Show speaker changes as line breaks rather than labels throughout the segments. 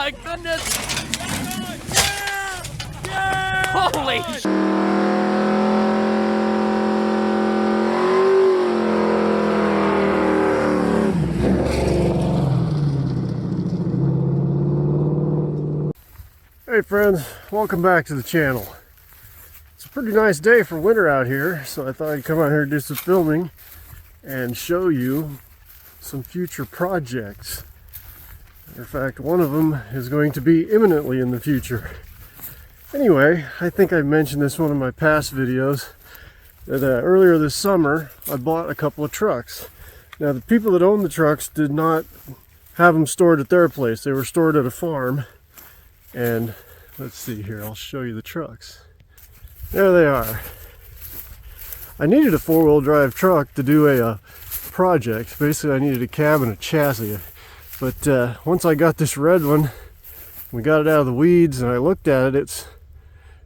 my goodness! Holy sh!
Hey friends, welcome back to the channel. It's a pretty nice day for winter out here, so I thought I'd come out here and do some filming and show you some future projects. In fact, one of them is going to be imminently in the future. Anyway, I think I mentioned this in one of my past videos that earlier this summer I bought a couple of trucks. Now the people that own the trucks did not have them stored at their place. They were stored at a farm. And let's see here, I'll show you the trucks. There they are. I needed a four-wheel drive truck to do a project. Basically I needed a cab and a chassis. But once I got this red one, we got it out of the weeds and I looked at it,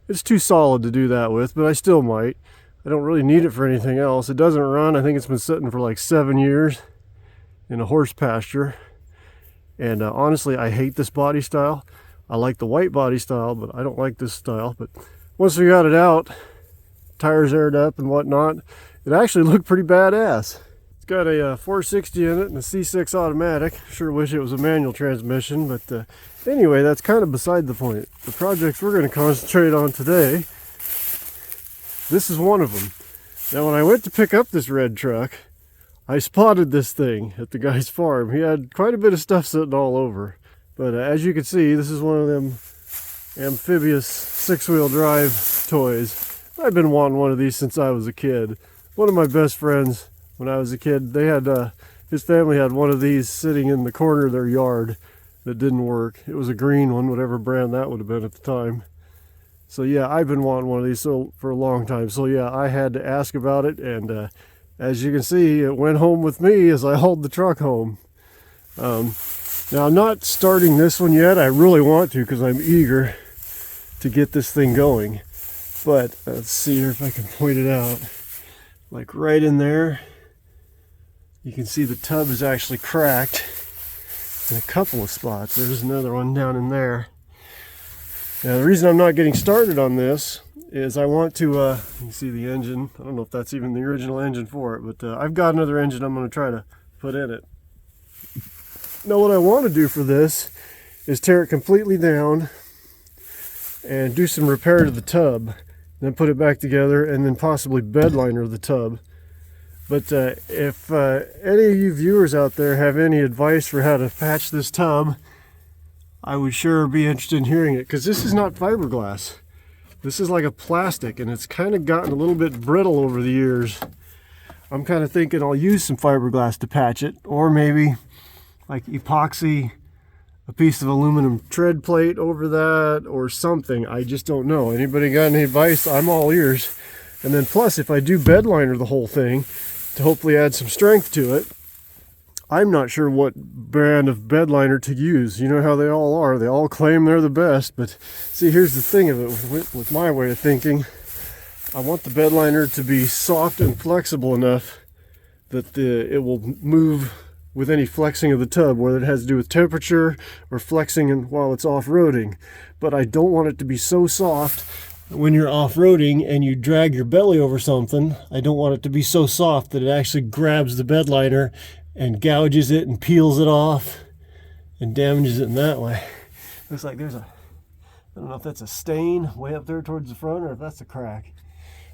it's too solid to do that with, but I still might. I don't really need it for anything else. It doesn't run. I think it's been sitting for like 7 years in a horse pasture. And honestly, I hate this body style. I like the white body style, but I don't like this style. But once we got it out, tires aired up and whatnot, it actually looked pretty badass. It's got a 460 in it and a C6 automatic. Sure wish it was a manual transmission, but anyway, that's kind of beside the point. The projects we're going to concentrate on today, this is one of them. Now when I went to pick up this red truck, I spotted this thing at the guy's farm. He had quite a bit of stuff sitting all over. But as you can see, this is one of them amphibious six-wheel drive toys. I've been wanting one of these since I was a kid. One of my best friends when I was a kid, they had his family had one of these sitting in the corner of their yard that didn't work. It was a green one, whatever brand that would have been at the time. So yeah, I've been wanting one of these for a long time. So yeah, I had to ask about it, and as you can see, it went home with me as I hauled the truck home. Now I'm not starting this one yet. I really want to because I'm eager to get this thing going. But let's see here if I can point it out. Like right in there, you can see the tub is actually cracked in a couple of spots. There's another one down in there. Now the reason I'm not getting started on this is I want to, you can see the engine. I don't know if that's even the original engine for it, but I've got another engine I'm going to try to put in it. Now what I want to do for this is tear it completely down and do some repair to the tub, then put it back together and then possibly bed liner the tub. But if any of you viewers out there have any advice for how to patch this tub, I would sure be interested in hearing it, because this is not fiberglass. This is like a plastic, and it's kind of gotten a little bit brittle over the years. I'm kind of thinking I'll use some fiberglass to patch it, or maybe like epoxy a piece of aluminum tread plate over that or something. I just don't know. Anybody got any advice? I'm all ears. And then plus, if I do bed liner the whole thing to hopefully add some strength to it, I'm not sure what brand of bed liner to use. You know how they all are. They all claim they're the best, but see, here's the thing of it with my way of thinking. I want the bed liner to be soft and flexible enough that it will move with any flexing of the tub, whether it has to do with temperature or flexing while it's off-roading. But I don't want it to be so soft when you're off-roading and you drag your belly over something. I don't want it to be so soft that it actually grabs the bed liner and gouges it and peels it off and damages it in that way. Looks like there's I don't know if that's a stain way up there towards the front or if that's a crack.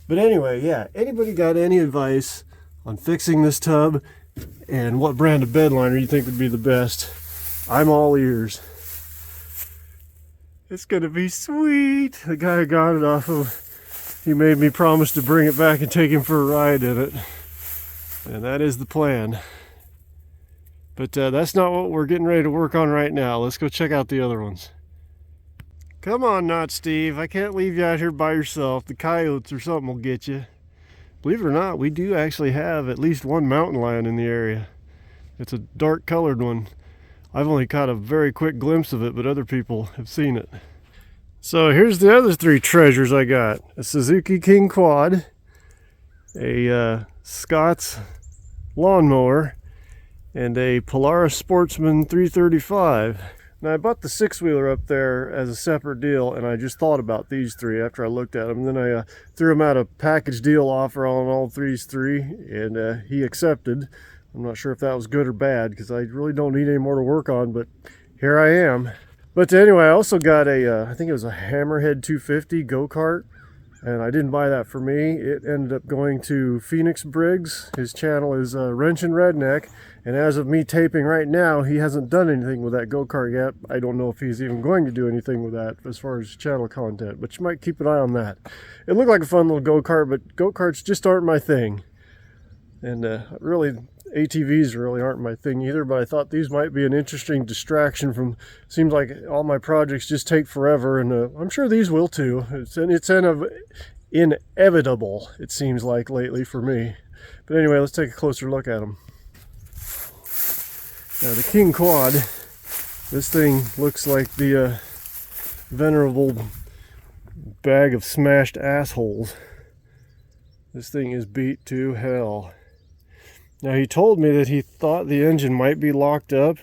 But anyway, yeah, anybody got any advice on fixing this tub and what brand of bed liner you think would be the best? I'm all ears. It's gonna be sweet. The guy I got it off of, he made me promise to bring it back and take him for a ride in it. And that is the plan. But that's not what we're getting ready to work on right now. Let's go check out the other ones. Come on, not Steve. I can't leave you out here by yourself. The coyotes or something will get you. Believe it or not, we do actually have at least one mountain lion in the area. It's a dark colored one. I've only caught a very quick glimpse of it, but other people have seen it. So here's the other three treasures I got. A Suzuki King Quad, a Scott's lawnmower, and a Polaris Sportsman 335. Now I bought the 6-wheeler up there as a separate deal, and I just thought about these three after I looked at them. Then I threw him out a package deal offer on all these three, and he accepted. I'm not sure if that was good or bad because I really don't need any more to work on, but here I am. But anyway, I also got a, I think it was a Hammerhead 250 go-kart, and I didn't buy that for me. It ended up going to Phoenix Briggs. His channel is Wrenchin' Redneck, and as of me taping right now, he hasn't done anything with that go-kart yet. I don't know if he's even going to do anything with that as far as channel content, but you might keep an eye on that. It looked like a fun little go-kart, but go-karts just aren't my thing. And really, ATVs really aren't my thing either, but I thought these might be an interesting distraction from, seems like all my projects just take forever, and I'm sure these will too. It's inevitable, it seems like lately for me. But anyway, let's take a closer look at them. Now the King Quad, this thing looks like the venerable bag of smashed assholes. This thing is beat to hell. Now he told me that he thought the engine might be locked up,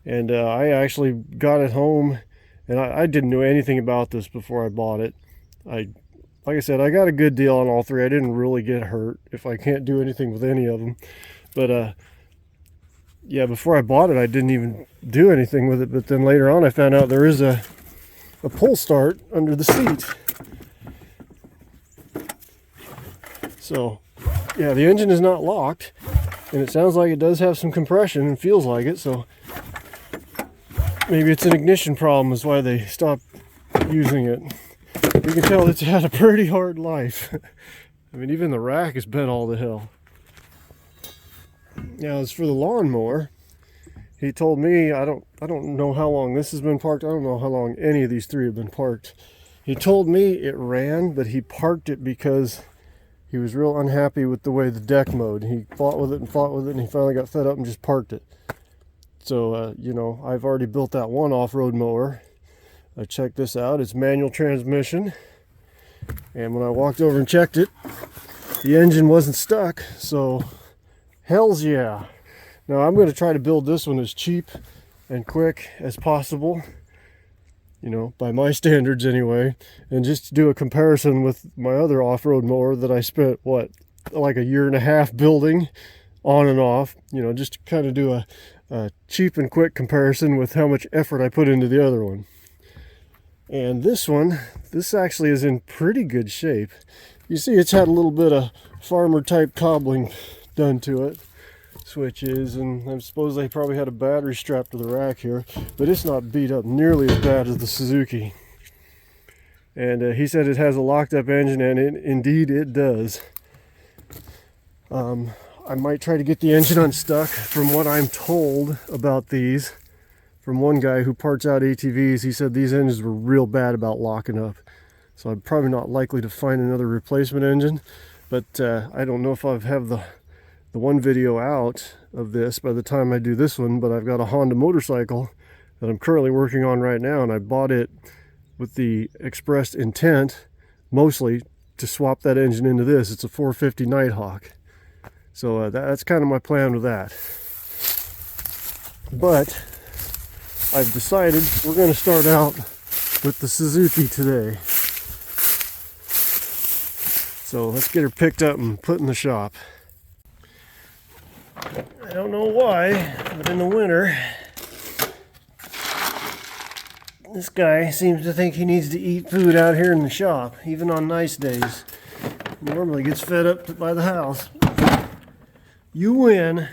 and I actually got it home, and I didn't know anything about this before I bought it. Like I said, I got a good deal on all three. I didn't really get hurt if I can't do anything with any of them. But yeah, before I bought it, I didn't even do anything with it. But then later on, I found out there is a pull start under the seat. So yeah, the engine is not locked, and it sounds like it does have some compression and feels like it, so maybe it's an ignition problem is why they stopped using it. You can tell it's had a pretty hard life. I mean, even the rack is bent all to hell. Now, as for the lawnmower, he told me, I don't know how long this has been parked. I don't know how long any of these three have been parked. He told me it ran, but he parked it because he was real unhappy with the way the deck mowed. He fought with it, and he finally got fed up and just parked it. So, you know, I've already built that one off-road mower. I checked this out. It's manual transmission. And when I walked over and checked it, the engine wasn't stuck. So, hells yeah. Now, I'm going to try to build this one as cheap and quick as possible. You know, by my standards anyway, and just do a comparison with my other off-road mower that I spent, what, like a year and a half building on and off, you know, just to kind of do a cheap and quick comparison with how much effort I put into the other one. And this one, this actually is in pretty good shape. You see it's had a little bit of farmer type cobbling done to it. Switches, and I suppose they probably had a battery strapped to the rack here, but it's not beat up nearly as bad as the Suzuki. And he said it has a locked up engine, and indeed it does. I might try to get the engine unstuck. From what I'm told about these, from one guy who parts out ATVs, he said these engines were real bad about locking up. So I'm probably not likely to find another replacement engine, but I don't know if I have the one video out of this by the time I do this one, but I've got a Honda motorcycle that I'm currently working on right now, and I bought it with the expressed intent mostly to swap that engine into this. It's a 450 Nighthawk. So that's kind of my plan with that. But I've decided we're going to start out with the Suzuki today. So let's get her picked up and put in the shop. I don't know why, but in the winter, this guy seems to think he needs to eat food out here in the shop, even on nice days. He normally gets fed up by the house. You win.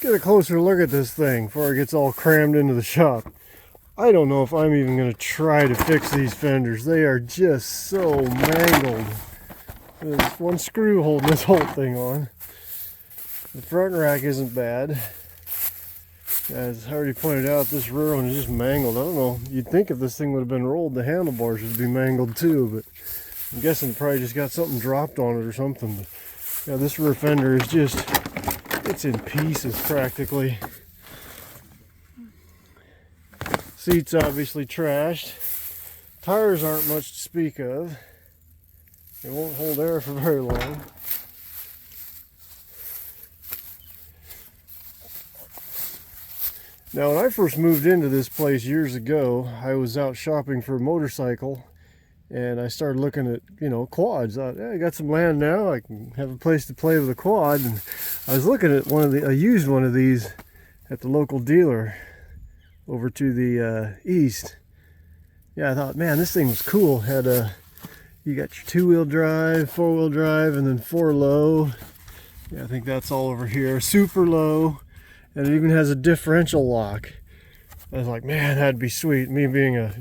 Get a closer look at this thing before it gets all crammed into the shop. I don't know if I'm even going to try to fix these fenders. They are just so mangled. There's one screw holding this whole thing on. The front rack isn't bad. As I already pointed out, this rear one is just mangled. I don't know, you'd think if this thing would have been rolled, the handlebars would be mangled too, but I'm guessing it probably just got something dropped on it or something. But yeah, this rear fender is just, it's in pieces practically. Seats obviously trashed. Tires aren't much to speak of. They won't hold air for very long. Now, when I first moved into this place years ago, I was out shopping for a motorcycle, and I started looking at, quads. I thought, yeah, I got some land now, I can have a place to play with a quad. And I was looking at I used one of these at the local dealer over to the east. Yeah, I thought, man, this thing was cool. Had you got your 2-wheel drive, 4-wheel drive, and then 4 low. Yeah, I think that's all over here. Super low. And it even has a differential lock. I was like, man, that'd be sweet. Me being a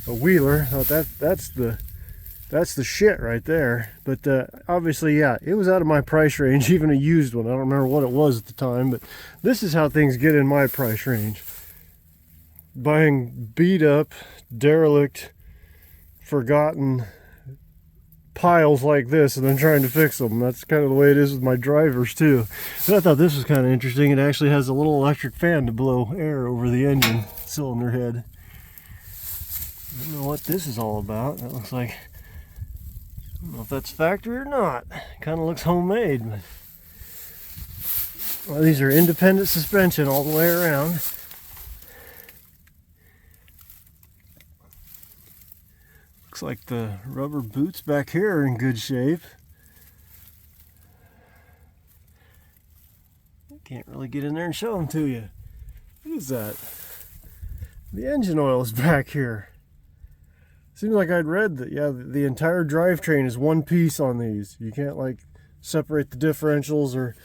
wheeler, I thought that's the shit right there. But obviously, yeah, it was out of my price range, even a used one. I don't remember what it was at the time, but this is how things get in my price range. Buying beat up, derelict, forgotten piles like this and then trying to fix them. That's kind of the way it is with my drivers too. But I thought this was kind of interesting. It actually has a little electric fan to blow air over the engine cylinder head. I don't know what this is all about. That looks like, I don't know if that's factory or not. Kind of looks homemade. But, well, these are independent suspension all the way around. Looks like the rubber boots back here are in good shape. Can't really get in there and show them to you. What is that? The engine oil is back here. Seems like I'd read that, yeah, the entire drivetrain is one piece on these. You can't like separate the differentials or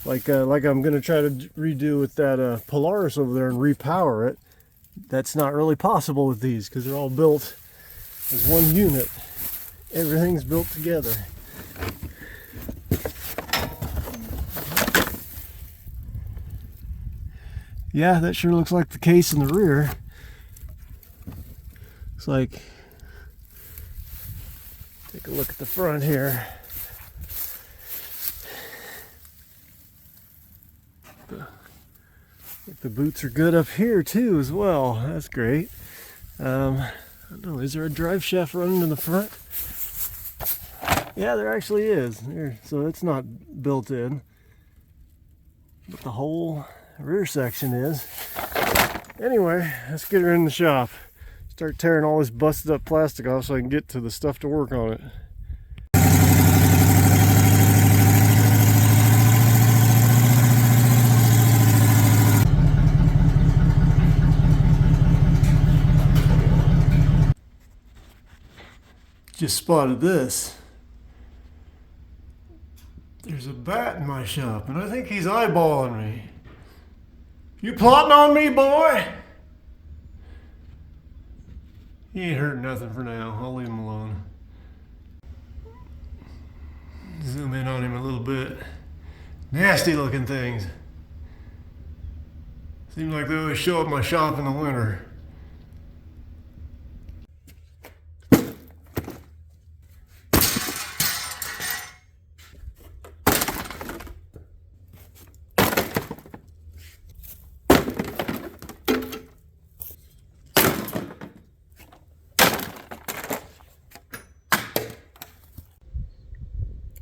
like I'm gonna try to redo with that Polaris over there and repower it. That's not really possible with these because they're all built as one unit. Everything's built together. Yeah, that sure looks like the case in the rear. Looks like, take a look at the front here. The boots are good up here too as well. That's great. I don't know, is there a drive shaft running in the front? Yeah, there actually is. So it's not built in. But the whole rear section is. Anyway, let's get her in the shop. Start tearing all this busted up plastic off so I can get to the stuff to work on it. Just spotted this. There's a bat in my shop and I think he's eyeballing me. You plotting on me, boy? He ain't hurting nothing for now. I'll leave him alone. Zoom in on him a little bit. Nasty looking things. Seems like they always show up in my shop in the winter.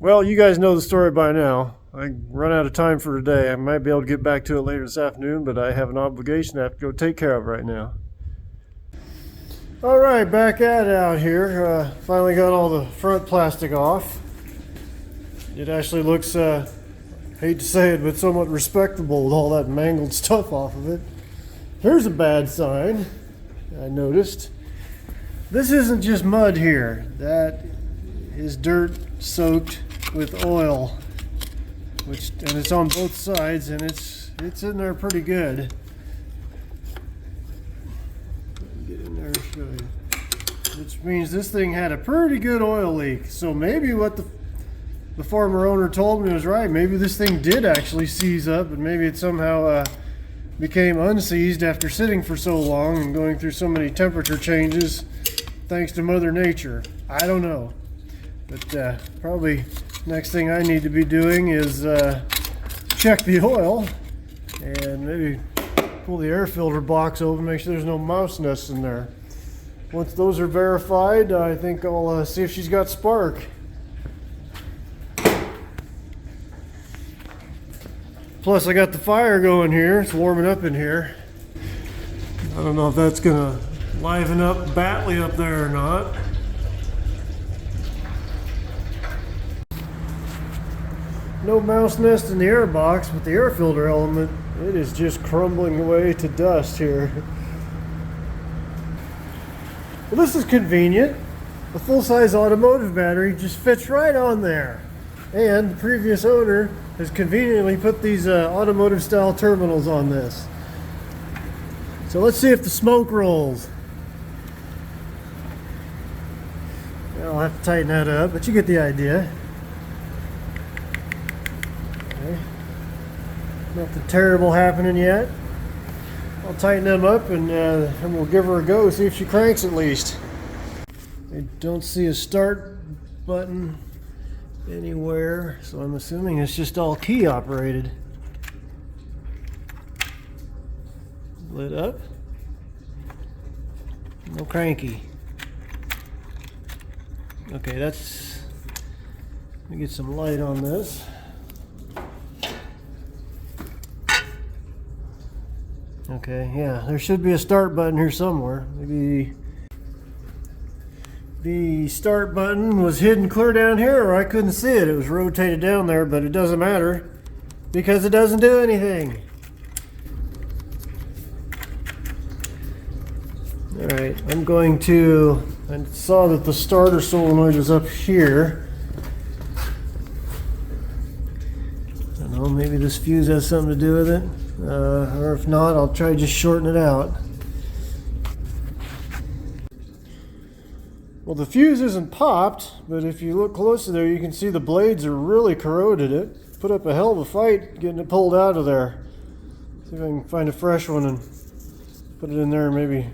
Well, you guys know the story by now. I run out of time for today. I might be able to get back to it later this afternoon, but I have an obligation I have to go take care of right now. All right, back at it out here. Finally got all the front plastic off. It actually looks, hate to say it, but somewhat respectable with all that mangled stuff off of it. Here's a bad sign I noticed. This isn't just mud here. That is dirt soaked with oil, and it's on both sides, and it's in there pretty good. Get in there and show you. Which means this thing had a pretty good oil leak. So maybe what the former owner told me was right. Maybe this thing did actually seize up, but maybe it somehow became unseized after sitting for so long and going through so many temperature changes, thanks to Mother Nature. I don't know. But probably next thing I need to be doing is check the oil and maybe pull the air filter box open, make sure there's no mouse nests in there. Once those are verified, I think I'll see if she's got spark. Plus I got the fire going here, it's warming up in here. I don't know if that's gonna liven up Batley up there or not. No mouse nest in the air box, but the air filter element, it is just crumbling away to dust here. Well, this is convenient. The full-size automotive battery just fits right on there. And the previous owner has conveniently put these automotive style terminals on this. So let's see if the smoke rolls. I'll have to tighten that up, but you get the idea. Okay. Nothing terrible happening yet. I'll tighten them up and we'll give her a go, see if she cranks at least. I don't see a start button anywhere, so I'm assuming it's just all key operated. Lit up. No cranky. Okay, that's... Let me get some light on this. Okay, yeah, there should be a start button here somewhere. Maybe the start button was hidden clear down here, or I couldn't see it. It was rotated down there, but it doesn't matter because it doesn't do anything. Alright, I'm going to... I saw that the starter solenoid was up here. I don't know, maybe this fuse has something to do with it. Or if not, I'll try just shorten it out. Well, the fuse isn't popped, but if you look closer there, you can see the blades are really corroded. It put up a hell of a fight getting it pulled out of there. See if I can find a fresh one and put it in there and maybe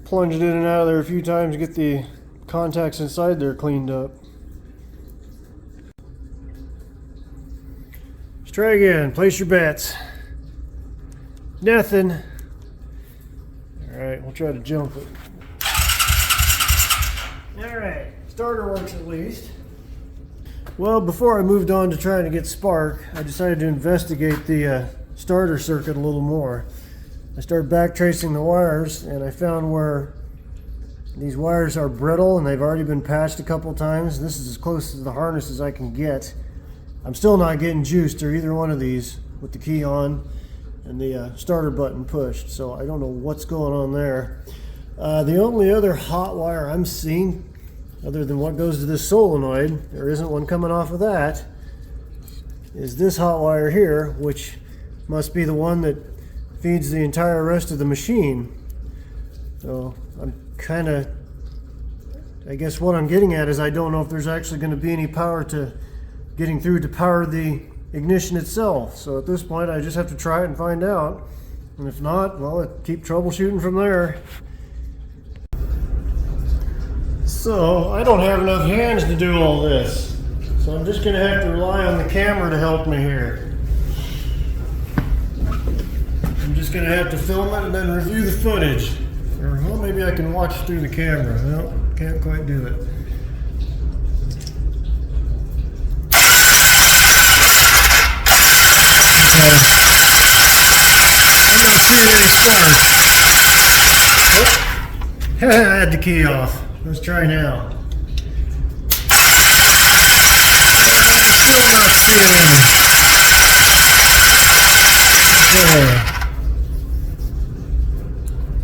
plunge it in and out of there a few times, get the contacts inside there cleaned up. Let's try again. Place your bets. Nothing. Alright, we'll try to jump it. Alright, starter works at least. Well, before I moved on to trying to get spark, I decided to investigate the starter circuit a little more. I started back tracing the wires and I found where these wires are brittle and they've already been patched a couple times. This is as close to the harness as I can get. I'm still not getting juice to either one of these with the key on and the starter button pushed, so I don't know what's going on there. The only other hot wire I'm seeing, other than what goes to this solenoid, there isn't one coming off of that, is this hot wire here, which must be the one that feeds the entire rest of the machine. So I'm kind of, I guess what I'm getting at is I don't know if there's actually going to be any power to getting through to power the ignition itself. So at this point I just have to try it and find out. And if not, well, I'll keep troubleshooting from there. So I don't have enough hands to do all this. So I'm just going to have to rely on the camera to help me here. I'm just going to have to film it and then review the footage. Or, well, maybe I can watch through the camera. No, can't quite do it. I'm not seeing any spark. Oh. I had the key off. Let's try now. Still not seeing any.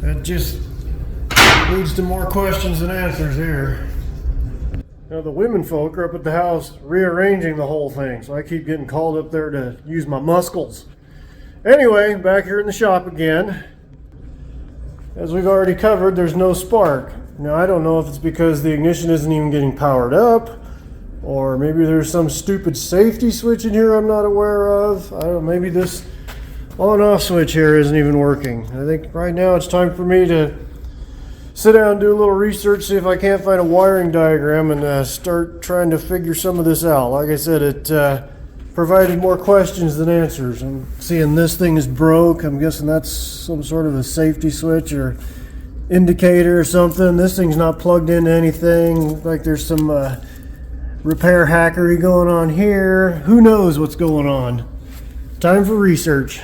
That just leads to more questions than answers here. Now the women folk are up at the house rearranging the whole thing, so I keep getting called up there to use my muscles. Anyway, back here in the shop again. As we've already covered, there's no spark. Now I don't know if it's because the ignition isn't even getting powered up, or maybe there's some stupid safety switch in here I'm not aware of. I don't know, maybe this on-off switch here isn't even working. I think right now it's time for me to sit down and do a little research, see if I can't find a wiring diagram, and start trying to figure some of this out. Like I said, it provided more questions than answers. I'm seeing this thing is broke. I'm guessing that's some sort of a safety switch or indicator or something. This thing's not plugged into anything. Like there's some repair hackery going on here. Who knows what's going on? Time for research.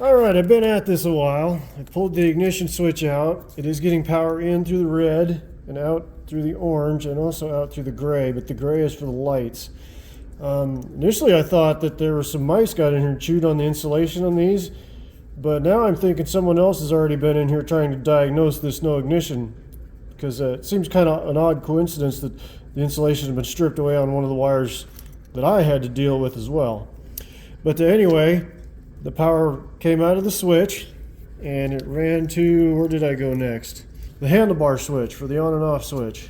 Alright, I've been at this a while. I pulled the ignition switch out. It is getting power in through the red and out through the orange and also out through the gray, but the gray is for the lights. Initially I thought that there were some mice got in here and chewed on the insulation on these, but now I'm thinking someone else has already been in here trying to diagnose this no ignition, because it seems kind of an odd coincidence that the insulation has been stripped away on one of the wires that I had to deal with as well. But anyway, the power came out of the switch and it ran to, where did I go next? The handlebar switch for the on and off switch.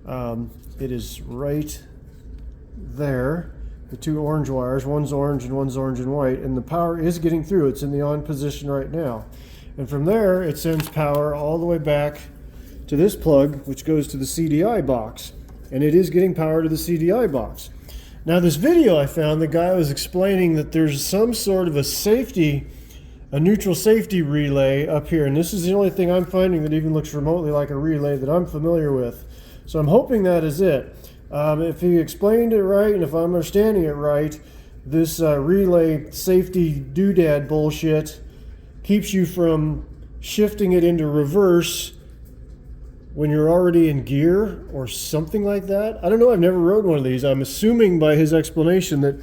It is right there. The two orange wires, one's orange and white, and the power is getting through. It's in the on position right now. And from there, it sends power all the way back to this plug, which goes to the CDI box. And it is getting power to the CDI box. Now this video I found, the guy was explaining that there's some sort of a neutral safety relay up here, and this is the only thing I'm finding that even looks remotely like a relay that I'm familiar with. So I'm hoping that is it. If he explained it right, and if I'm understanding it right, this relay safety doodad bullshit keeps you from shifting it into reverse when you're already in gear or something like that. I don't know, I've never rode one of these. I'm assuming by his explanation that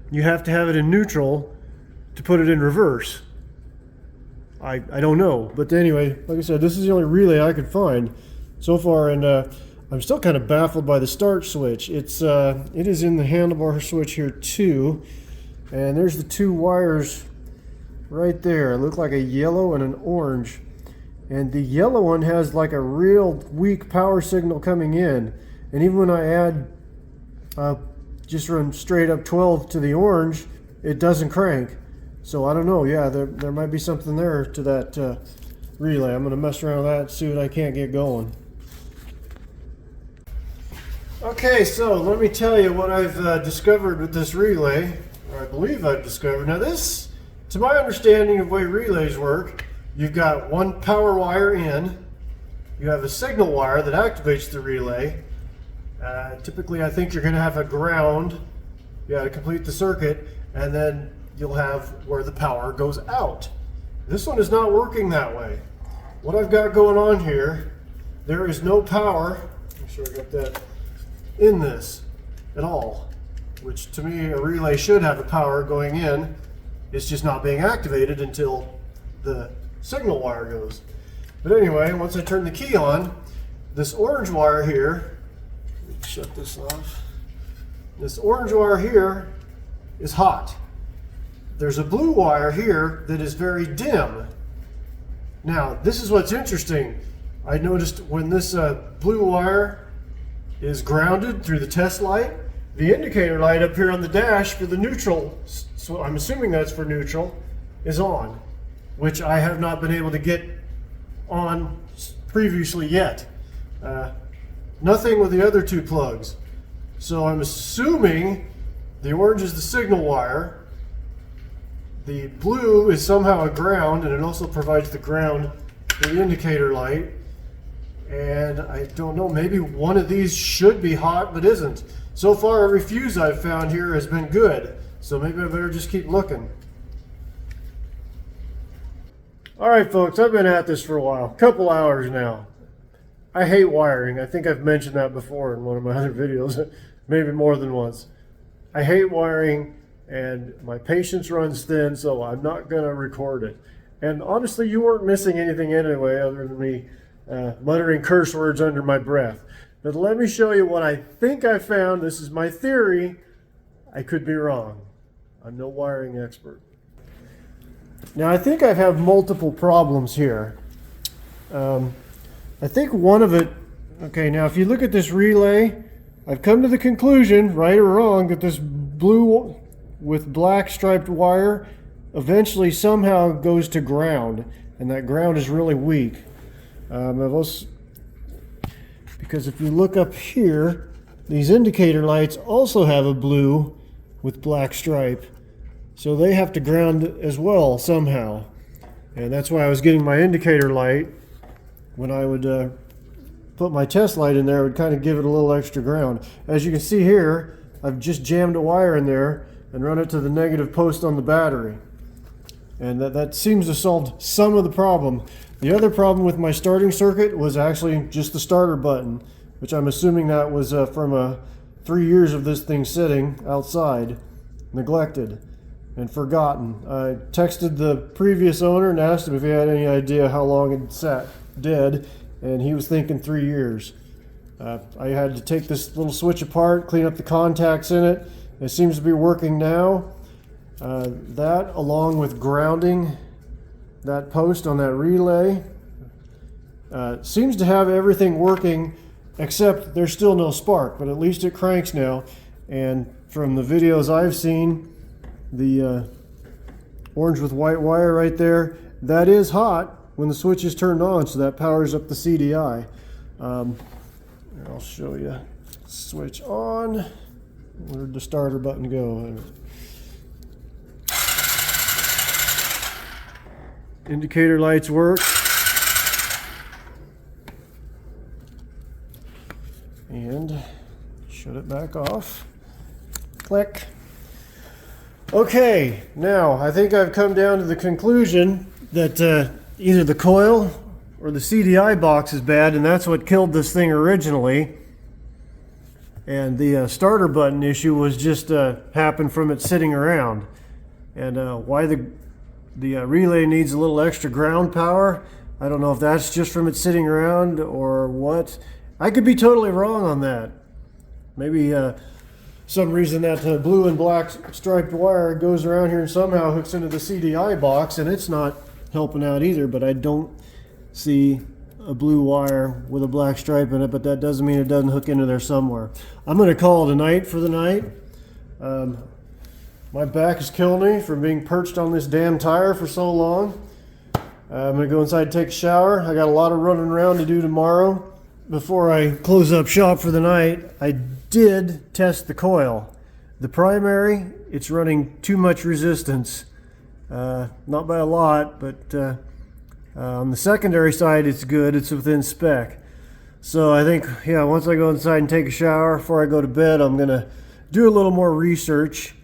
you have to have it in neutral to put it in reverse. I don't know, but anyway, like I said, this is the only relay I could find so far, and I'm still kind of baffled by the start switch. It is in the handlebar switch here too, and there's the two wires right there. It look like a yellow and an orange. And the yellow one has like a real weak power signal coming in. And even when I add, just run straight up 12 to the orange, it doesn't crank. So I don't know, yeah, there might be something there to that relay. I'm gonna mess around with that and see what I can't get going. Okay, so let me tell you what I've discovered with this relay, or I believe I've discovered. Now this, to my understanding of the way relays work, you've got one power wire in, you have a signal wire that activates the relay. Typically I think you're going to have a ground, to complete the circuit, and then you'll have where the power goes out. This one is not working that way. What I've got going on here, there is no power, make sure I got that, in this at all, which to me a relay should have a power going in. It's just not being activated until the signal wire goes. But anyway, once I turn the key on, this orange wire here, let me shut this off. This orange wire here is hot. There's a blue wire here that is very dim. Now, this is what's interesting. I noticed when this blue wire is grounded through the test light, the indicator light up here on the dash for the neutral, so I'm assuming that's for neutral, is on, which I have not been able to get on previously yet. Nothing with the other two plugs. So I'm assuming the orange is the signal wire, the blue is somehow a ground, and it also provides the ground for the indicator light. And I don't know, maybe one of these should be hot but isn't. So far every fuse I've found here has been good, so maybe I better just keep looking. Alright folks, I've been at this for a while, couple hours now. I hate wiring. I think I've mentioned that before in one of my other videos, maybe more than once. I hate wiring, and my patience runs thin, so I'm not going to record it. And honestly, you weren't missing anything anyway other than me muttering curse words under my breath. But let me show you what I think I found. This is my theory. I could be wrong. I'm no wiring expert. Now I think I have multiple problems here. I think one of it, okay, now if you look at this relay, I've come to the conclusion, right or wrong, that this blue with black striped wire eventually somehow goes to ground, and that ground is really weak. I've also, because if you look up here, these indicator lights also have a blue with black stripe. So they have to ground as well somehow. And that's why I was getting my indicator light. When I would put my test light in there, it would kind of give it a little extra ground. As you can see here, I've just jammed a wire in there and run it to the negative post on the battery. And that seems to solve some of the problem. The other problem with my starting circuit was actually just the starter button, which I'm assuming that was from 3 years of this thing sitting outside, neglected and forgotten. I texted the previous owner and asked him if he had any idea how long it sat dead, and he was thinking 3 years. I had to take this little switch apart, clean up the contacts in it. It seems to be working now. That, along with grounding that post on that relay, seems to have everything working, except there's still no spark, but at least it cranks now. And from the videos I've seen, the orange with white wire right there, that is hot when the switch is turned on, so that powers up the CDI. I'll show you. Switch on. Where'd the starter button go? Indicator lights work. And shut it back off. Click. Okay, now I think I've come down to the conclusion that either the coil or the CDI box is bad, and that's what killed this thing originally. And the starter button issue was just happened from it sitting around. And why the relay needs a little extra ground power, I don't know if that's just from it sitting around or what. I could be totally wrong on that. Maybe some reason that blue and black striped wire goes around here and somehow hooks into the CDI box, and it's not helping out either. But I don't see a blue wire with a black stripe in it, but that doesn't mean it doesn't hook into there somewhere. I'm going to call it a night for the night. My back is killing me from being perched on this damn tire for so long. I'm going to go inside and take a shower. I got a lot of running around to do tomorrow. Before I close up shop for the night, I did test the coil. The primary, it's running too much resistance. Not by a lot, but on the secondary side, it's good. It's within spec. So I think, yeah, once I go inside and take a shower before I go to bed, I'm going to do a little more research,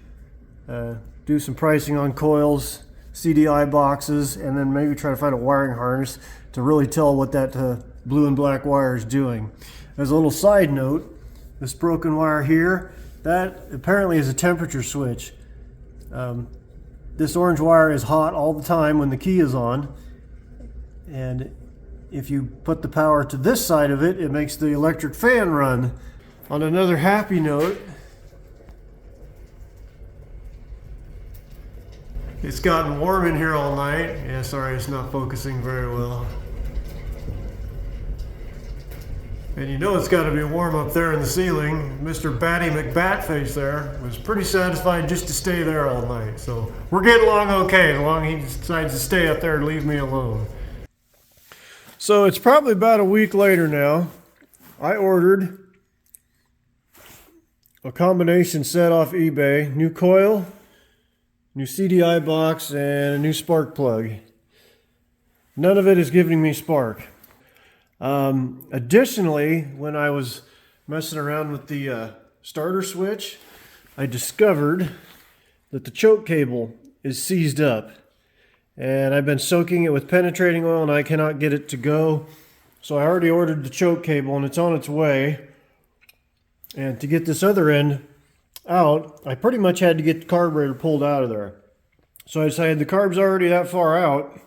do some pricing on coils, CDI boxes, and then maybe try to find a wiring harness to really tell what that blue and black wire is doing. As a little side note, this broken wire here, that apparently is a temperature switch. This orange wire is hot all the time when the key is on, and if you put the power to this side of it, it makes the electric fan run. On another happy note, it's gotten warm in here all night. Yeah, sorry, it's not focusing very well. And you know it's got to be warm up there in the ceiling. Mr. Batty McBatface there was pretty satisfied just to stay there all night. So we're getting along okay, as long as he decides to stay up there and leave me alone. So it's probably about a week later now. I ordered a combination set off eBay. New coil, new CDI box, and a new spark plug. None of it is giving me spark. Additionally, when I was messing around with the starter switch, I discovered that the choke cable is seized up. And I've been soaking it with penetrating oil and I cannot get it to go. So I already ordered the choke cable and it's on its way. And to get this other end out, I pretty much had to get the carburetor pulled out of there. So I decided the carb's already that far out.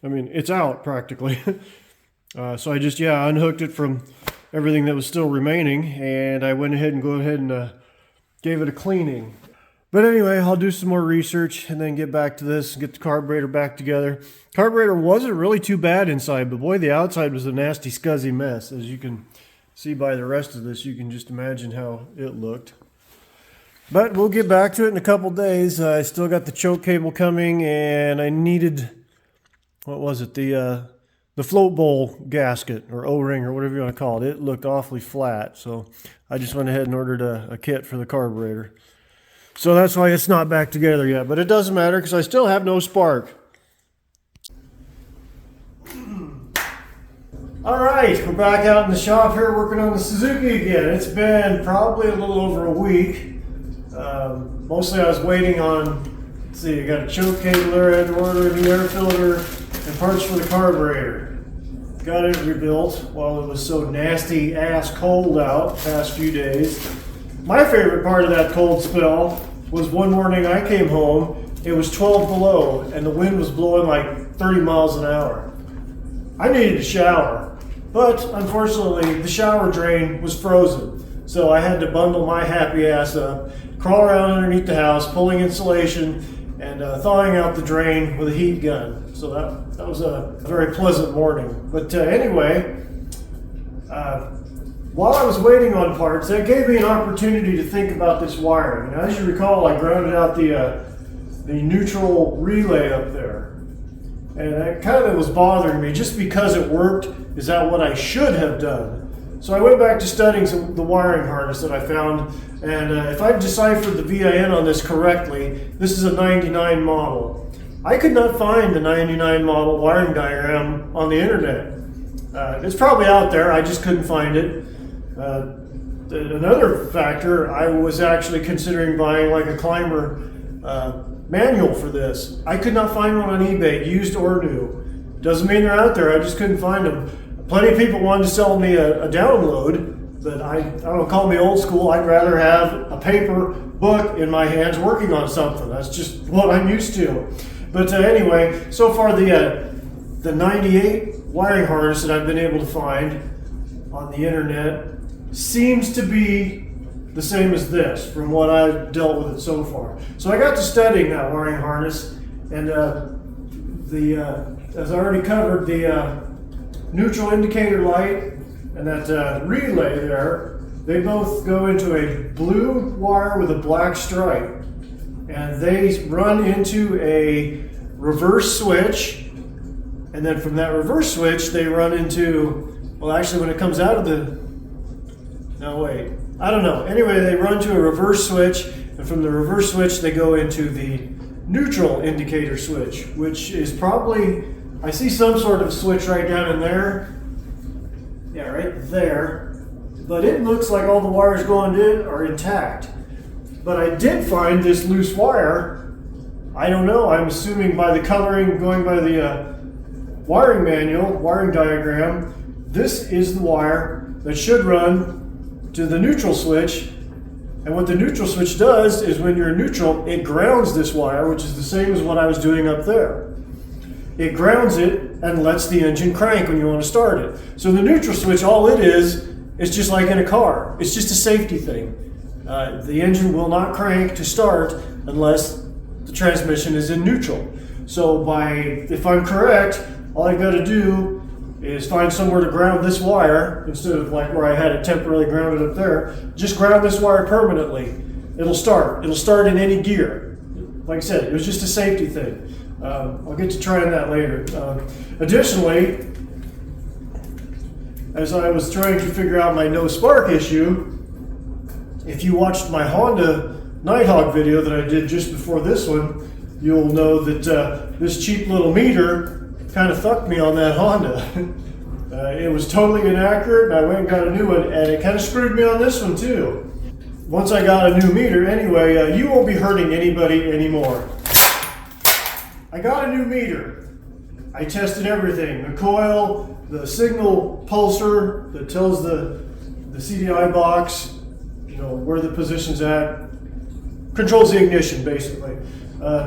I mean, it's out practically. So I just, unhooked it from everything that was still remaining, and I went ahead and gave it a cleaning. But anyway, I'll do some more research and then get back to this and get the carburetor back together. Carburetor wasn't really too bad inside, but boy, the outside was a nasty scuzzy mess. As you can see by the rest of this, you can just imagine how it looked. But we'll get back to it in a couple days. I still got the choke cable coming, and I needed, what was it, the the float bowl gasket or O-ring or whatever you want to call it. It looked awfully flat, so I just went ahead and ordered a kit for the carburetor. So that's why it's not back together yet, but it doesn't matter because I still have no spark. All right, we're back out in the shop here working on the Suzuki again. It's been probably a little over a week. Mostly I was waiting on, let's see, I got a choke cable there, I had to order a new air filter and parts for the carburetor. Got it rebuilt while it was so nasty ass cold out the past few days. My favorite part of that cold spell was one morning I came home, it was 12 below and the wind was blowing like 30 miles an hour. I needed a shower, but unfortunately the shower drain was frozen. So I had to bundle my happy ass up, crawl around underneath the house, pulling insulation and thawing out the drain with a heat gun. So that was a very pleasant morning. But anyway, while I was waiting on parts, that gave me an opportunity to think about this wiring. And as you recall, I grounded out the neutral relay up there. And that kind of was bothering me. Just because it worked, is that what I should have done? So I went back to studying the wiring harness that I found. And if I deciphered the VIN on this correctly, this is a 99 model. I could not find the 99 model wiring diagram on the internet. It's probably out there, I just couldn't find it. Another factor, I was actually considering buying like a climber manual for this. I could not find one on eBay, used or new. Doesn't mean they're out there, I just couldn't find them. Plenty of people wanted to sell me a download, but I don't know, call me old school, I'd rather have a paper book in my hands working on something. That's just what I'm used to. But anyway, so far the 98 wiring harness that I've been able to find on the internet seems to be the same as this from what I've dealt with it so far. So I got to studying that wiring harness, and as I already covered, the neutral indicator light and that relay there, they both go into a blue wire with a black stripe, and they run into a reverse switch, and then from that reverse switch they run into, well actually when it comes out of the, no wait, I don't know. Anyway, they run to a reverse switch, and from the reverse switch they go into the neutral indicator switch, which is probably, I see some sort of switch right down in there. Yeah, right there. But it looks like all the wires going in are intact. But I did find this loose wire. I don't know, I'm assuming by the coloring, going by the wiring manual, wiring diagram, this is the wire that should run to the neutral switch. And what the neutral switch does is when you're neutral, it grounds this wire, which is the same as what I was doing up there. It grounds it and lets the engine crank when you want to start it. So the neutral switch, all it is just like in a car. It's just a safety thing. The engine will not crank to start unless the transmission is in neutral. So if I'm correct, all I got to do is find somewhere to ground this wire instead of like where I had it temporarily grounded up there. Just ground this wire permanently. It'll start. It'll start in any gear. Like I said, it was just a safety thing. I'll get to trying that later. Additionally, as I was trying to figure out my no spark issue, if you watched my Honda Nighthawk video that I did just before this one, you'll know that this cheap little meter kind of fucked me on that Honda. It was totally inaccurate, and I went and got a new one, and it kind of screwed me on this one too. Once I got a new meter, anyway, you won't be hurting anybody anymore. I got a new meter. I tested everything, the coil, the signal pulser that tells the CDI box, you know, where the position's at, controls the ignition basically.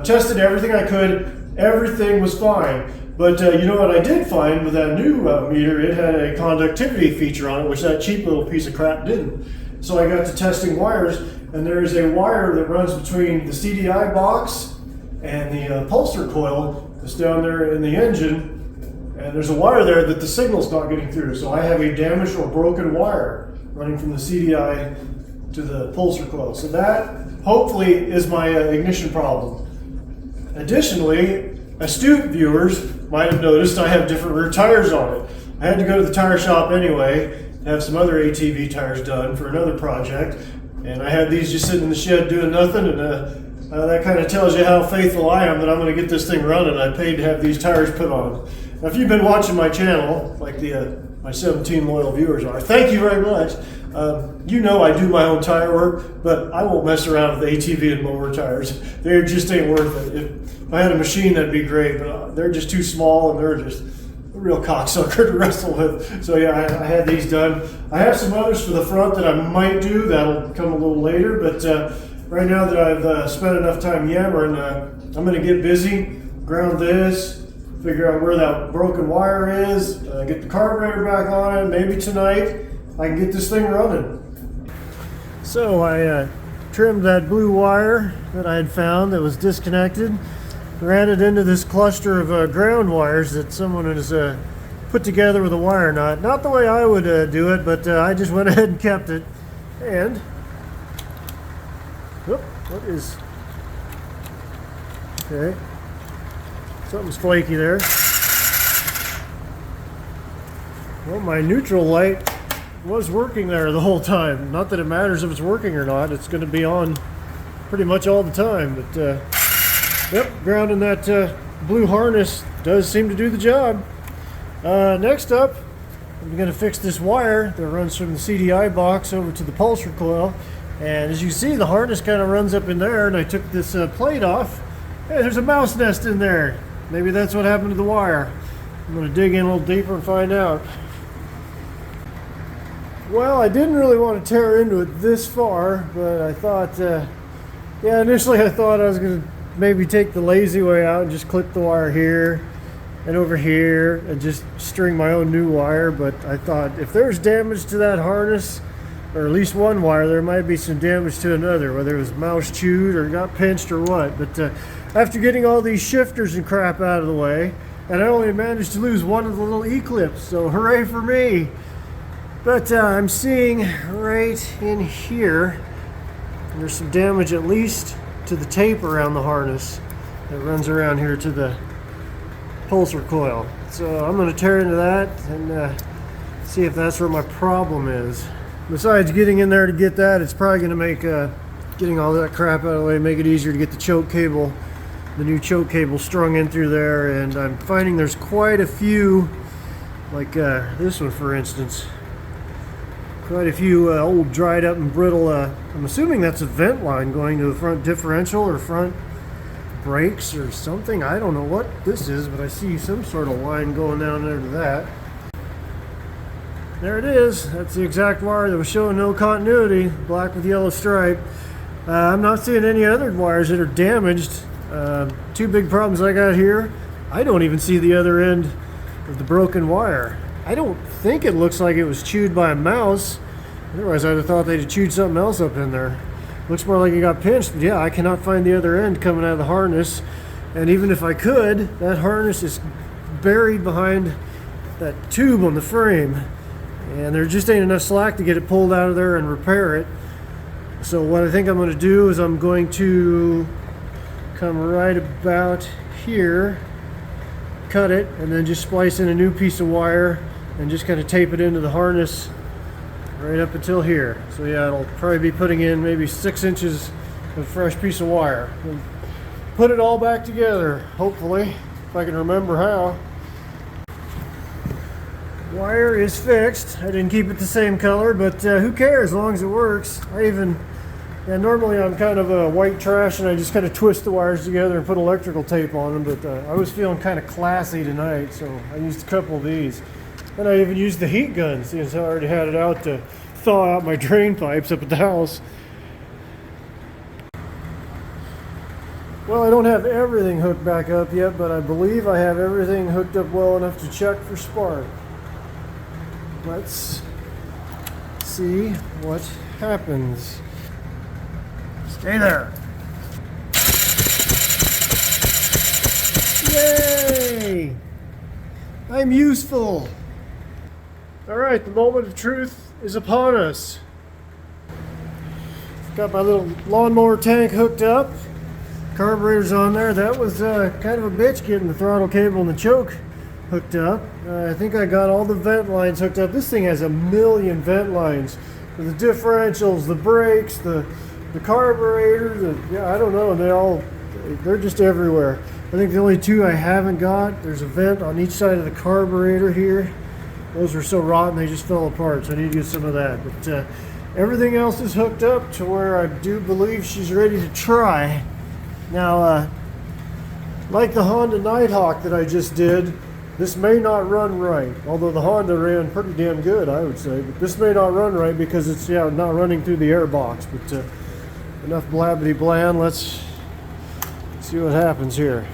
Tested everything I could, everything was fine. But you know what I did find with that new meter? It had a conductivity feature on it, which that cheap little piece of crap didn't. So I got to testing wires, and there's a wire that runs between the CDI box and the pulsar coil that's down there in the engine, and there's a wire there that the signal's not getting through. So I have a damaged or broken wire running from the CDI to the pulsar coil. So that hopefully is my ignition problem. Additionally, astute viewers might have noticed I have different rear tires on it. I had to go to the tire shop anyway, have some other ATV tires done for another project, and I had these just sitting in the shed doing nothing, and that kind of tells you how faithful I am that I'm going to get this thing running. I paid to have these tires put on. Now, if you've been watching my channel, like my 17 loyal viewers are, thank you very much. You know I do my own tire work, but I won't mess around with ATV and mower tires. They just ain't worth it. If I had a machine, that'd be great, but they're just too small, and they're just a real cocksucker to wrestle with. So yeah, I had these done. I have some others for the front that I might do. That'll come a little later, but right now that I've spent enough time yammering, I'm going to get busy, ground this, figure out where that broken wire is, get the carburetor back on it. Maybe tonight I can get this thing running. So I trimmed that blue wire that I had found that was disconnected, ran it into this cluster of ground wires that someone has put together with a wire nut. Not the way I would do it, but I just went ahead and kept it. And what is, okay, something's flaky there. Well, my neutral light was working there the whole time. Not that it matters if it's working or not. It's going to be on pretty much all the time. But yep, grounding that blue harness does seem to do the job. Next up, I'm going to fix this wire that runs from the CDI box over to the pulsar coil. And as you see, the harness kind of runs up in there, and I took this plate off. Hey, there's a mouse nest in there. Maybe that's what happened to the wire. I'm going to dig in a little deeper and find out. Well, I didn't really want to tear into it this far, but I thought, yeah, initially I thought I was going to maybe take the lazy way out and just clip the wire here and over here and just string my own new wire. But I thought if there's damage to that harness, or at least one wire, there might be some damage to another, whether it was mouse chewed or got pinched or what. But after getting all these shifters and crap out of the way, and I only managed to lose one of the little E-clips, so hooray for me. But I'm seeing right in here, there's some damage at least to the tape around the harness that runs around here to the pulsar coil. So I'm going to tear into that and see if that's where my problem is. Besides getting in there to get that, it's probably going to make getting all that crap out of the way, make it easier to get the choke cable, the new choke cable strung in through there. And I'm finding there's quite a few, like this one for instance, quite a few old dried up and brittle, I'm assuming that's a vent line going to the front differential or front brakes or something. I don't know what this is, but I see some sort of line going down there to that. There it is. That's the exact wire that was showing no continuity, black with yellow stripe. I'm not seeing any other wires that are damaged. Two big problems I got here. I don't even see the other end of the broken wire. I don't think it looks like it was chewed by a mouse. Otherwise I'd have thought they'd have chewed something else up in there. Looks more like it got pinched, but yeah, I cannot find the other end coming out of the harness. And even if I could, that harness is buried behind that tube on the frame. And there just ain't enough slack to get it pulled out of there and repair it. So what I think I'm going to do is I'm going to come right about here, cut it, and then just splice in a new piece of wire and just kind of tape it into the harness right up until here. So yeah, I'll probably be putting in maybe 6 inches of fresh piece of wire. And put it all back together, hopefully, if I can remember how. Wire is fixed. I didn't keep it the same color, but who cares as long as it works. Normally I'm kind of a white trash and I just kind of twist the wires together and put electrical tape on them, but I was feeling kind of classy tonight, so I used a couple of these. And I even used the heat gun, since I already had it out to thaw out my drain pipes up at the house. Well, I don't have everything hooked back up yet, but I believe I have everything hooked up well enough to check for spark. Let's see what happens. Stay there. Yay! I'm useful. All right, the moment of truth is upon us. Got my little lawnmower tank hooked up. Carburetor's on there. That was kind of a bitch getting the throttle cable and the choke hooked up. I think I got all the vent lines hooked up. This thing has a million vent lines. For the differentials, the brakes, the carburetor, yeah, I don't know. They're just everywhere. I think the only two I haven't got, there's a vent on each side of the carburetor here. Those are so rotten they just fell apart, so I need to get some of that. But everything else is hooked up to where I do believe she's ready to try. Now, like the Honda Nighthawk that I just did, this may not run right. Although the Honda ran pretty damn good, I would say. But this may not run right because it's not running through the air box. But enough blabbity bland. Let's see what happens here.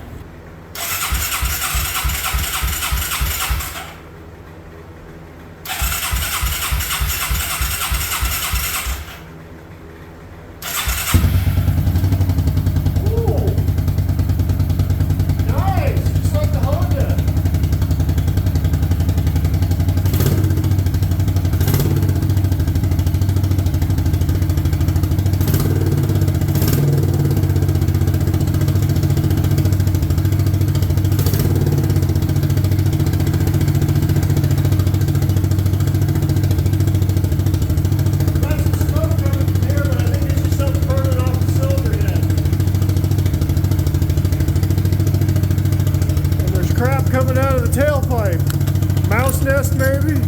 Coming out of the tailpipe. Mouse nest, maybe?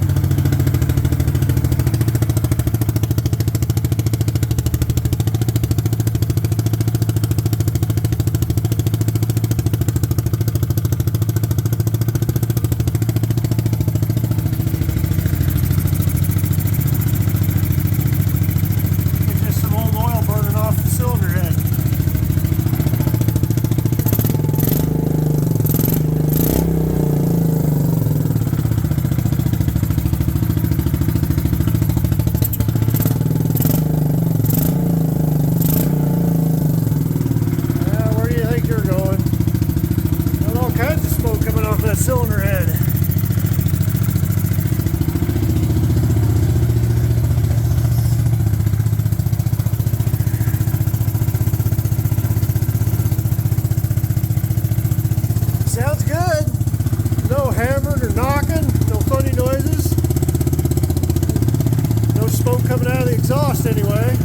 It's just some old oil burning off the cylinder head. Cylinder head. Sounds good. No hammering or knocking, no funny noises. No smoke coming out of the exhaust anyway.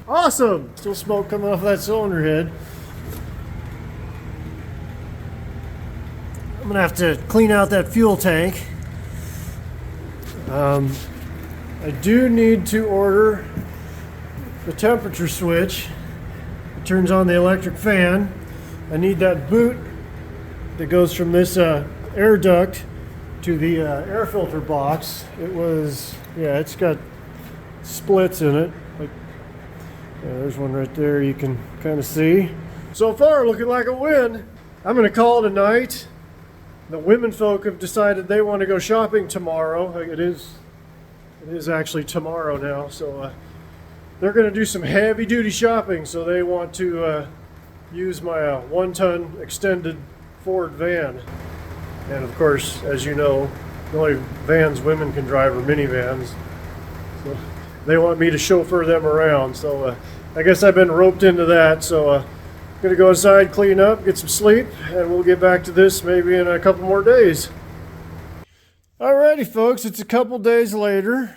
Awesome! Still smoke coming off that cylinder head. I'm gonna have to clean out that fuel tank. I do need to order the temperature switch. It turns on the electric fan. I need that boot that goes from this air duct to the air filter box. It's got splits in it. There's one right there you can kind of see. So far, looking like a win. I'm going to call it a night. The women folk have decided they want to go shopping tomorrow. It is actually tomorrow now. So they're going to do some heavy-duty shopping. So they want to use my 1-ton extended Ford van. And of course, as you know, the only vans women can drive are minivans. They want me to chauffeur them around, so I guess I've been roped into that. So gonna go inside, clean up, get some sleep, and we'll get back to this maybe in a couple more days. Alrighty folks, it's a couple days later.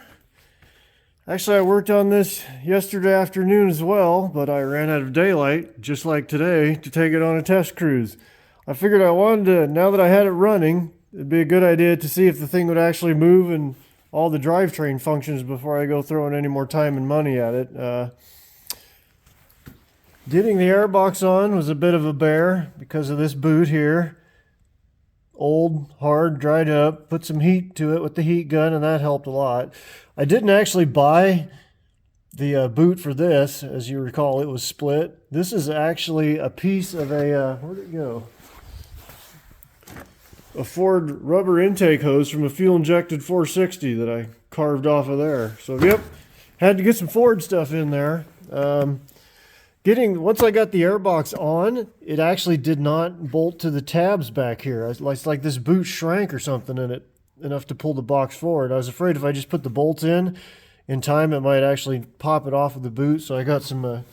Actually, I worked on this yesterday afternoon as well, but I ran out of daylight, just like today, to take it on a test cruise. I figured I wanted to, now that I had it running, it'd be a good idea to see if the thing would actually move and all the drivetrain functions before I go throwing any more time and money at it. Getting the airbox on was a bit of a bear because of this boot here. Old, hard, dried up, put some heat to it with the heat gun, and that helped a lot. I didn't actually buy the boot for this. As you recall, it was split. This is actually a piece of a, where'd it go? A Ford rubber intake hose from a fuel-injected 460 that I carved off of there. So, yep, had to get some Ford stuff in there. Once I got the airbox on, it actually did not bolt to the tabs back here. It's like this boot shrank or something in it, enough to pull the box forward. I was afraid if I just put the bolts in time, it might actually pop it off of the boot. So I got some,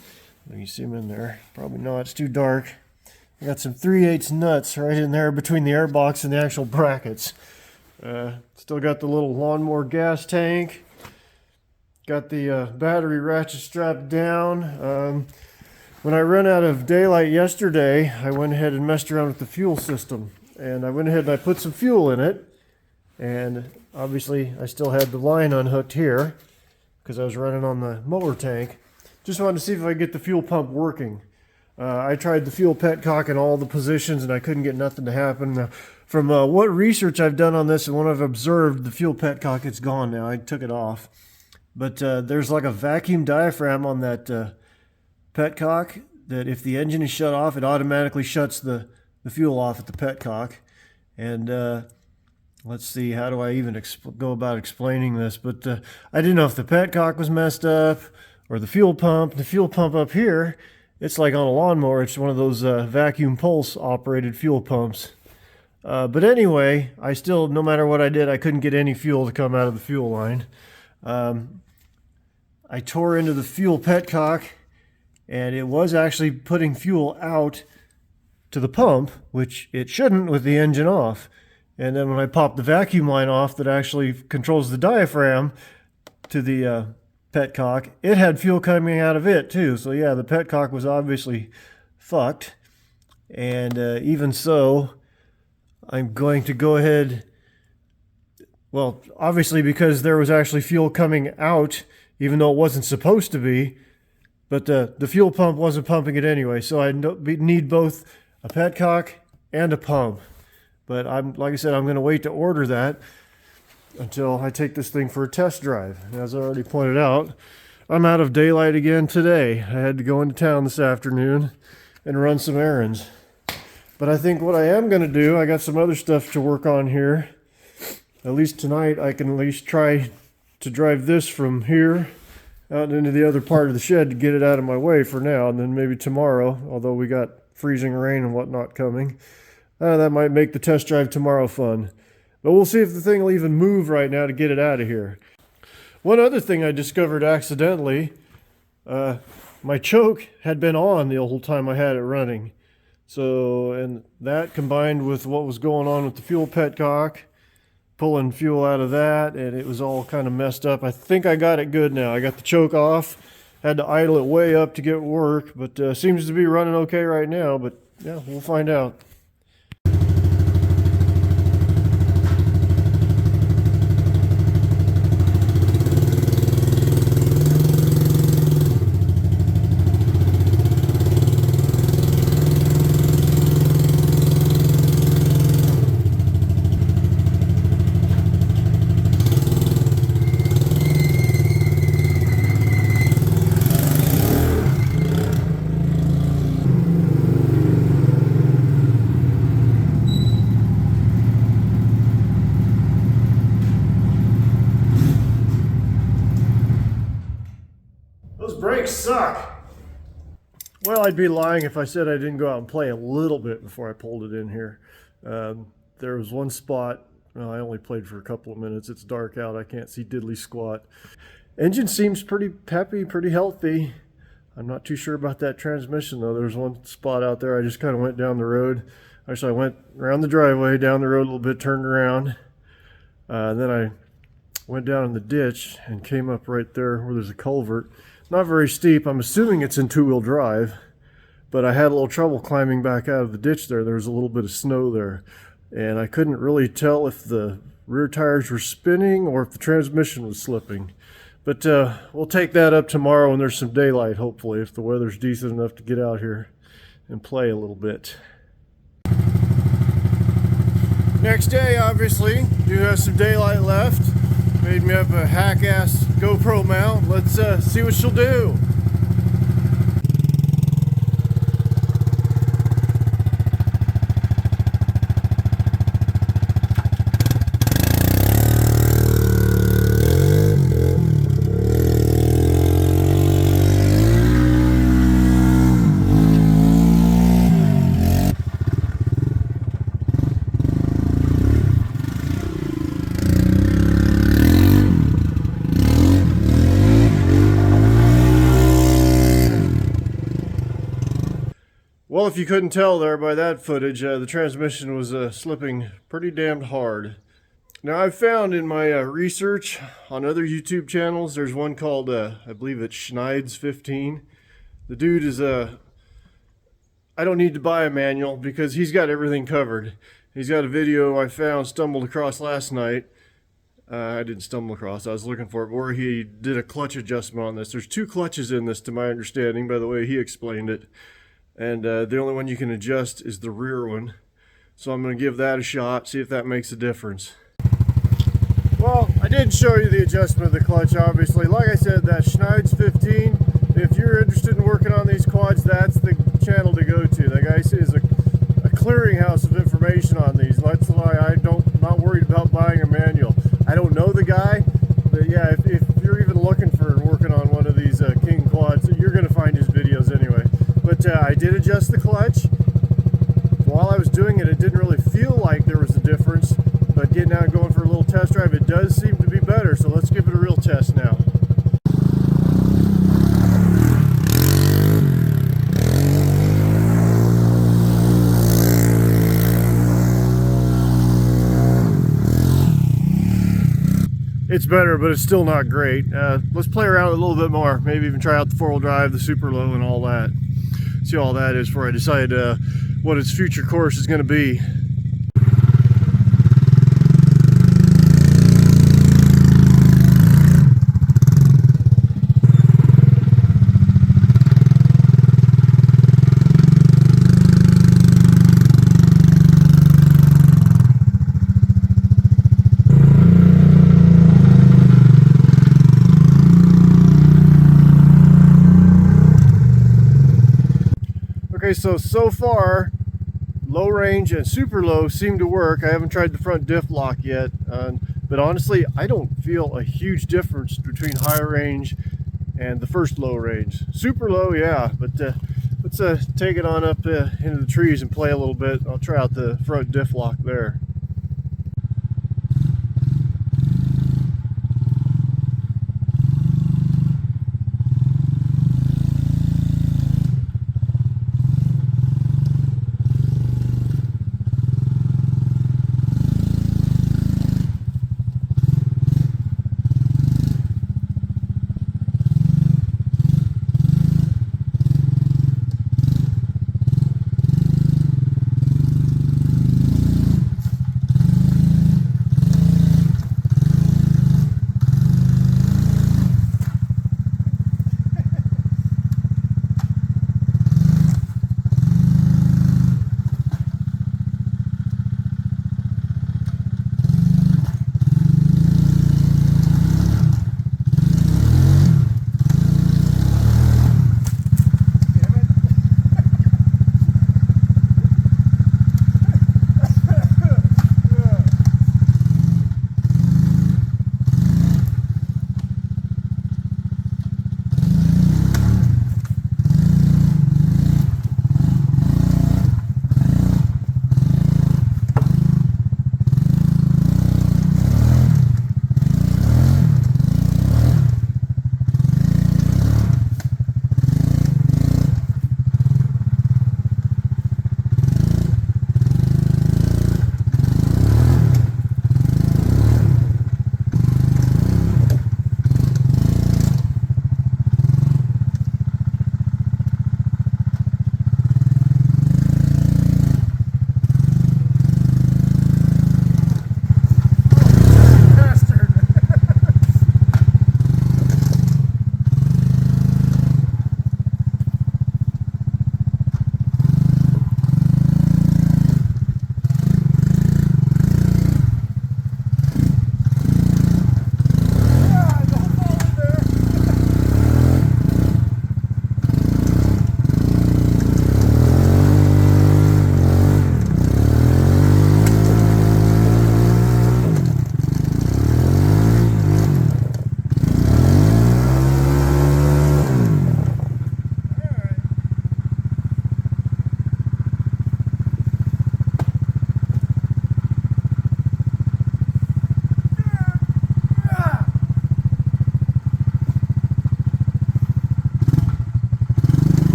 you see them in there? Probably not, it's too dark. I got some 3/8 nuts right in there between the airbox and the actual brackets. Still got the little lawnmower gas tank. Got the battery ratchet strapped down. When I ran out of daylight yesterday, I went ahead and messed around with the fuel system. And I went ahead and I put some fuel in it. And obviously I still had the line unhooked here because I was running on the mower tank. Just wanted to see if I could get the fuel pump working. I tried the fuel petcock in all the positions and I couldn't get nothing to happen. From what research I've done on this and what I've observed, the fuel petcock, it's gone now. I took it off. But there's like a vacuum diaphragm on that petcock that if the engine is shut off, it automatically shuts the fuel off at the petcock. And let's see, how do I even go about explaining this? But I didn't know if the petcock was messed up or the fuel pump. The fuel pump up here, it's like on a lawnmower. It's one of those vacuum pulse operated fuel pumps. But anyway, I still, no matter what I did, I couldn't get any fuel to come out of the fuel line. I tore into the fuel petcock, and it was actually putting fuel out to the pump, which it shouldn't with the engine off. And then when I popped the vacuum line off that actually controls the diaphragm to the petcock, it had fuel coming out of it too. So yeah, the petcock was obviously fucked. And even so, I'm going to go ahead, well, obviously because there was actually fuel coming out, even though it wasn't supposed to be, but the fuel pump wasn't pumping it anyway. So I need both a petcock and a pump. But like I said, I'm going to wait to order that until I take this thing for a test drive. As I already pointed out, I'm out of daylight again today. I had to go into town this afternoon and run some errands. But I think what I am going to do, I got some other stuff to work on here. At least tonight, I can at least try to drive this from here out into the other part of the shed to get it out of my way for now. And then maybe tomorrow, although we got freezing rain and whatnot coming, that might make the test drive tomorrow fun. But we'll see if the thing will even move right now to get it out of here. One other thing I discovered accidentally, my choke had been on the whole time I had it running. So, and that combined with what was going on with the fuel petcock, pulling fuel out of that, and it was all kind of messed up. I think I got it good now. I got the choke off, had to idle it way up to get work, but seems to be running okay right now. But yeah, we'll find out. Brakes suck. Well, I'd be lying if I said I didn't go out and play a little bit before I pulled it in here. There was one spot, well, I only played for a couple of minutes. It's dark out. I can't see diddly squat. Engine seems pretty peppy, pretty healthy. I'm not too sure about that transmission though. There's one spot out there I just kind of went down the road. Actually, I went around the driveway, down the road a little bit, turned around. Then I went down in the ditch and came up right there where there's a culvert. Not very steep. I'm assuming it's in two-wheel drive, but I had a little trouble climbing back out of the ditch there. There was a little bit of snow there, and I couldn't really tell if the rear tires were spinning or if the transmission was slipping. But we'll take that up tomorrow when there's some daylight, hopefully, if the weather's decent enough to get out here and play a little bit. Next day, obviously, do have some daylight left. Made me up a hack-ass GoPro mount. Let's see what she'll do. Well, if you couldn't tell there by that footage, the transmission was slipping pretty damned hard. Now, I've found in my research on other YouTube channels, there's one called, I believe it's Schneid's 15. The dude is, I don't need to buy a manual because he's got everything covered. He's got a video I found, stumbled across last night. I didn't stumble across, I was looking for it, where he did a clutch adjustment on this. There's two clutches in this, to my understanding, by the way he explained it. And the only one you can adjust is the rear one. So I'm going to give that a shot, see if that makes a difference. Well, I did show you the adjustment of the clutch, obviously. Like I said, that's Schneid's 15. If you're interested in working on these quads, that's the channel to go to. That guy is a clearinghouse of information on these. That's why I'm not worried about buying a manual. I don't know the guy, but yeah, if you're even looking for working on one of these King Quads, you're going to find his videos anyway. But I did adjust the clutch. While I was doing it, it didn't really feel like there was a difference, but getting out and going for a little test drive, it does seem to be better, so let's give it a real test now. It's better, but it's still not great. Let's play around with it a little bit more, maybe even try out the four-wheel drive, the super low, and all that. See all that is before I decide what its future course is going to be. Okay, so far, low range and super low seem to work. I haven't tried the front diff lock yet, but honestly, I don't feel a huge difference between high range and the first low range. Super low, yeah, but let's take it on up into the trees and play a little bit. I'll try out the front diff lock there.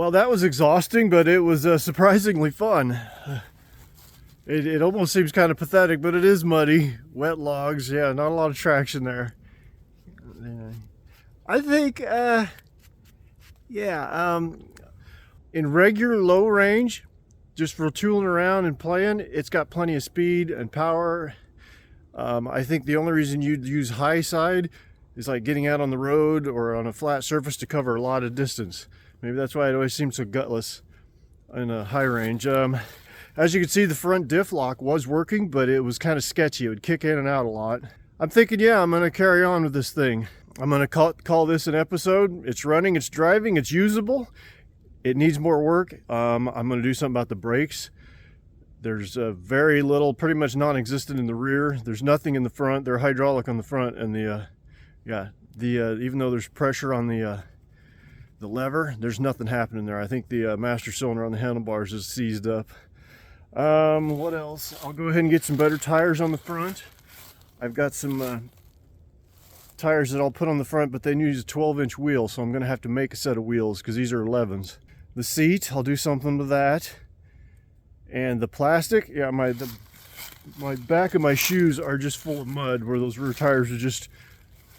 Well, that was exhausting, but it was surprisingly fun. It almost seems kind of pathetic, but it is muddy, wet logs. Yeah, not a lot of traction there. I think, in regular low range, just for tooling around and playing, it's got plenty of speed and power. I think the only reason you'd use high side is like getting out on the road or on a flat surface to cover a lot of distance. Maybe that's why it always seems so gutless in a high range. As you can see, the front diff lock was working, but it was kind of sketchy. It would kick in and out a lot. I'm thinking, yeah, I'm going to carry on with this thing. I'm going to call this an episode. It's running, it's driving, it's usable. It needs more work. I'm going to do something about the brakes. There's very little, pretty much non-existent in the rear. There's nothing in the front. They're hydraulic on the front, and even though there's pressure on the lever, there's nothing happening there. I think the master cylinder on the handlebars is seized up. What else? I'll go ahead and get some better tires on the front. I've got some tires that I'll put on the front, but they use a 12-inch wheel, so I'm going to have to make a set of wheels because these are 11s. The seat, I'll do something with that. And the plastic, yeah, my back of my shoes are just full of mud where those rear tires are just,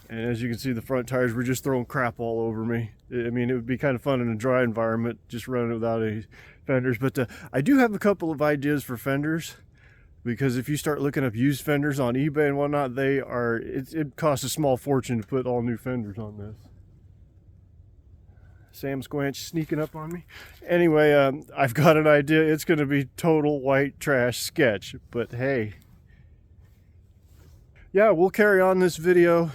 and as you can see, the front tires were just throwing crap all over me. I mean, it would be kind of fun in a dry environment, just running without any fenders. But I do have a couple of ideas for fenders, because if you start looking up used fenders on eBay and whatnot, it costs a small fortune to put all new fenders on this. Sam Squanch sneaking up on me. Anyway, I've got an idea. It's going to be total white trash sketch, but hey. Yeah, we'll carry on this video,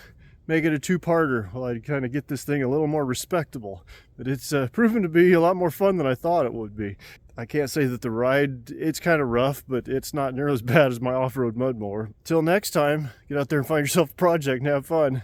make it a two-parter while I kind of get this thing a little more respectable. But it's proven to be a lot more fun than I thought it would be. I can't say that the ride, it's kind of rough, but it's not nearly as bad as my off-road mud mower. Till next time, get out there and find yourself a project and have fun.